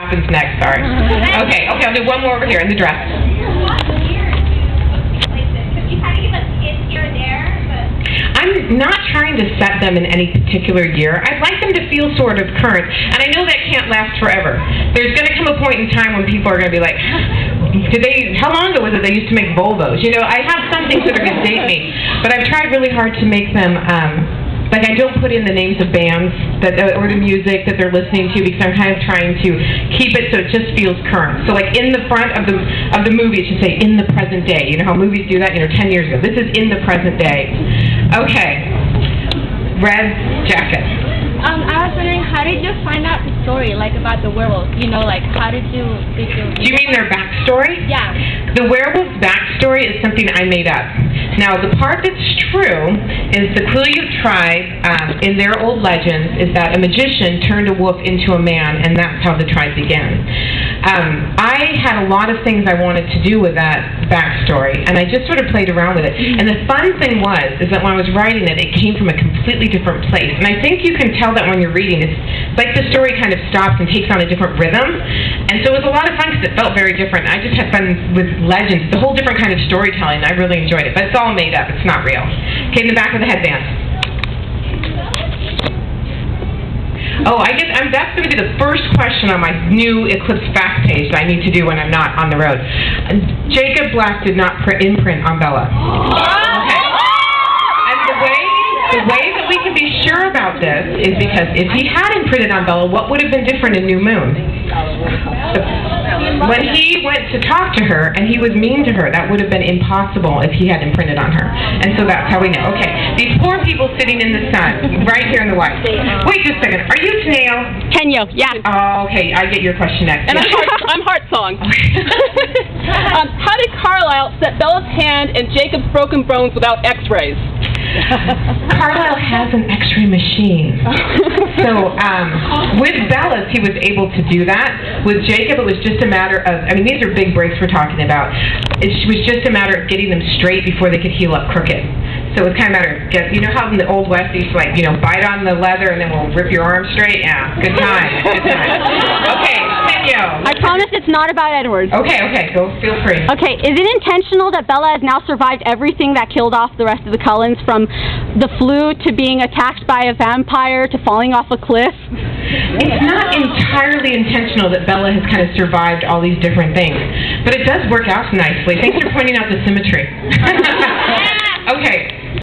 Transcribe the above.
happens next, sorry. Okay, I'll do one more over here in the dress. I'm not trying to set them in any particular year. I'd like them to feel sort of current, and I know that can't last forever. There's going to come a point in time when people are going to be like, how long ago was it they used to make Volvos? You know, I have some things that are going to date me, but I've tried really hard to make them, like I don't put in the names of bands or the music that they're listening to because I'm kind of trying to keep it so it just feels current. So like in the front of the movie, it should say in the present day. You know how movies do that? 10 years ago. This is in the present day. Okay. Red jacket. I was wondering, how did you find out the story, like about the werewolves? How did you... Do you mean their backstory? Yeah. The werewolf's backstory is something I made up. Now, the part that's true is the Quileute tribe, in their old legends, is that a magician turned a wolf into a man, and that's how the tribe began. I had a lot of things I wanted to do with that backstory, and I just sort of played around with it. And the fun thing is that when I was writing it, it came from a completely different place. And I think you can tell that when you're reading. It's like the story kind of stops and takes on a different rhythm. And so it was a lot of fun because it felt very different. I just had fun with legends. It's a whole different kind of storytelling. I really enjoyed it. But it's all made up. It's not real. Okay, in the back of the headband. Oh, that's going to be the first question on my new Eclipse fact page that I need to do when I'm not on the road. Jacob Black did not imprint on Bella. Okay. And the way that we can be sure about this is because if he had imprinted on Bella, what would have been different in New Moon? When he went to talk to her and he was mean to her, that would have been impossible if he had imprinted on her. And so that's how we know. Okay, these poor people sitting in the sun, right here in the white. Wait just a second. Are you Tennyo? Tennyo, yeah. Oh, okay. I get your question next. And I'm Heart Song. How did Carlisle set Bella's hand and Jacob's broken bones without x-rays? Carlisle has an x-ray machine. So with Bella's, he was able to do that. With Jacob, it was just a matter of, these are big breaks we're talking about. It was just a matter of getting them straight before they could heal up crooked. So it was kind of a matter of, you know how in the Old West they used to bite on the leather and then we'll rip your arm straight? Yeah, good time. Good time. Okay, Tennyo. I promise it's not about Edward. Okay, go, feel free. Okay, is it intentional that Bella has now survived everything that killed off the rest of the Cullens, from the flu to being attacked by a vampire to falling off a cliff? It's not entirely intentional that Bella has kind of survived all these different things, but it does work out nicely. Thanks for pointing out the symmetry. Okay.